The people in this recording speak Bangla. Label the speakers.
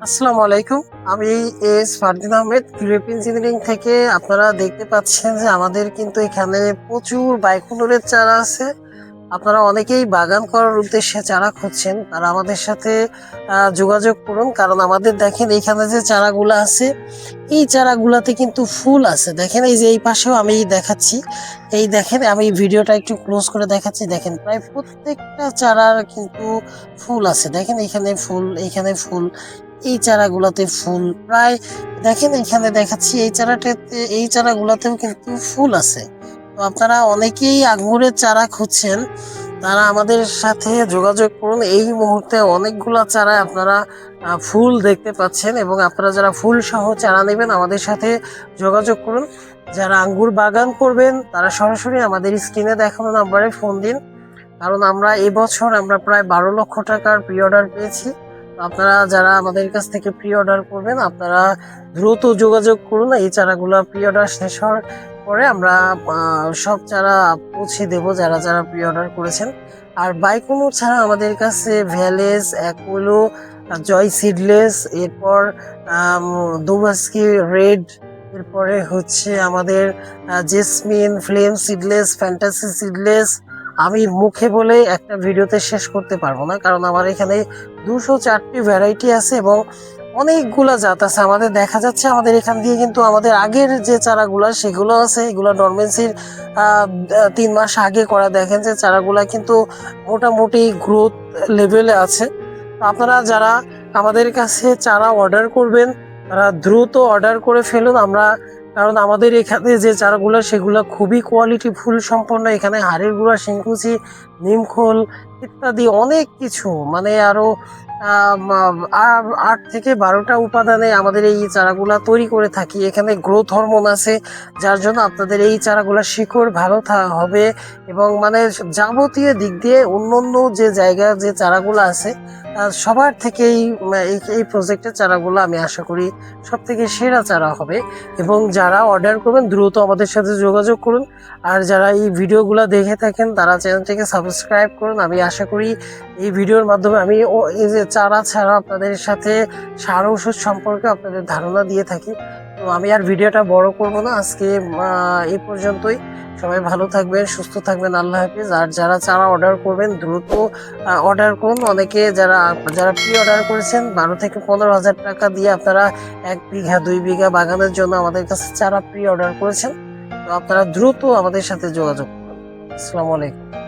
Speaker 1: আসসালামু আলাইকুম। আমি ফারদিন আহমেদ, গ্রেপ ইঞ্জিনিয়ারিং থেকে। আপনারা দেখতে পাচ্ছেন যে আমাদের কিন্তু এখানে প্রচুর বাইকুনুরের চারা আছে। আপনারা অনেকেই বাগান করার উদ্দেশ্যে চারা খুঁজছেন, তারা আমাদের সাথে যোগাযোগ করুন। কারণ আমাদের দেখেন এখানে যে চারাগুলো আছে, এই চারাগুলাতে কিন্তু ফুল আছে। দেখেন এই যে এই পাশেও আমি দেখাচ্ছি, এই দেখেন আমি ভিডিওটা একটু ক্লোজ করে দেখাচ্ছি। দেখেন প্রায় প্রত্যেকটা চারার কিন্তু ফুল আছে। দেখেন এখানে ফুল, এখানে ফুল, এই চারাগুলাতে ফুল প্রায়। দেখেন এখানে দেখাচ্ছি এই চারাটাতে, এই চারাগুলাতেও কিন্তু ফুল আছে। তো আপনারা অনেকেই আঙ্গুরের চারা খুঁজছেন, তারা আমাদের সাথে যোগাযোগ করুন। এই মুহূর্তে অনেকগুলা চারা আপনারা ফুল দেখতে পাচ্ছেন, এবং আপনারা যারা ফুল সহ চারা নেবেন আমাদের সাথে যোগাযোগ করুন। যারা আঙ্গুর বাগান করবেন তারা সরাসরি আমাদের স্ক্রিনে দেখানো নাম্বারে ফোন দিন। কারণ আমরা এবছর প্রায় 12 লক্ষ টাকার প্রি অর্ডার পেয়েছি। আপনারা যারা আমাদের কাছ থেকে প্রি অর্ডার করবেন আপনারা দ্রুত যোগাযোগ করুন। এই চারাগুলো প্রি অর্ডার শেষ হওয়ার পরে আমরা সব চারা পৌঁছে দেব যারা যারা প্রি অর্ডার করেছেন। আর বাইকুনুর ছাড়া আমাদের কাছে ভ্যালেজ, অ্যাকুলো, জয় সিডলেস, এরপর দুবাস্কি রেড, এরপরে হচ্ছে আমাদের jasmine, flame seedless, fantasy seedless. আমি মুখে বলে একটা ভিডিওতে শেষ করতে পারবো না, কারণ আমার এখানে 204টি ভ্যারাইটি আছে এবং অনেকগুলা জাত আছে। আমাদের দেখা যাচ্ছে আমাদের এখান দিয়ে কিন্তু আমাদের আগের যে চারাগুলা সেগুলো আছে, এগুলো ডরমেন্সির 3 মাস আগে করা। দেখেন যে চারাগুলা কিন্তু মোটামুটি গ্রোথ লেভেলে আছে। আপনারা যারা আমাদের কাছে চারা অর্ডার করবেন তারা দ্রুত অর্ডার করে ফেলুন। কারণ আমাদের এখানে যে চারাগুলো সেগুলো খুবই কোয়ালিটি ফুল সম্পন্ন। এখানে হাড়ের গুঁড়া, শিংকুচি, নিমখোল ইত্যাদি অনেক কিছু, মানে আরো 8 থেকে 12টা উপাদানে আমাদের এই চারাগুলা তৈরি করে থাকি। এখানে গ্রোথ হরমোন আছে, যার জন্য আপনাদের এই চারাগুলা শিকড় ভালো হবে, এবং মানে যাবতীয় দিক দিয়ে অন্য যে জায়গার যে চারাগুলো আছে সবার থেকে এই প্রজেক্টের চারাগুলো আমি আশা করি সব থেকে সেরা চারা হবে। এবং যারা অর্ডার করবেন দ্রুত আমাদের সাথে যোগাযোগ করুন। আর যারা এই ভিডিওগুলো দেখে থাকেন তারা চ্যানেলটিকে সাবস্ক্রাইব করুন। আমি আশা করি এই ভিডিওর মাধ্যমে আমি এই যে চারা ছাড়া আপনাদের সাথে সার ওষুধ সম্পর্কে আপনাদের ধারণা দিয়ে থাকি। তো আমি আর ভিডিওটা বড় করব না, আজকে এই পর্যন্তই। সবাই ভালো থাকবেন, সুস্থ থাকবেন, আল্লাহ হাফিজ। আর যারা চারা অর্ডার করবেন দ্রুত অর্ডার করুন। অনেকে যারা যারা প্রি অর্ডার করেছেন 12 থেকে 15 হাজার টাকা দিয়ে আপনারা 1 বিঘা 2 বিঘা বাগানের জন্য আমাদের কাছে চারা প্রি অর্ডার করেছেন। তো আপনারা দ্রুত আমাদের সাথে যোগাযোগ করুন। আসসালামু আলাইকুম।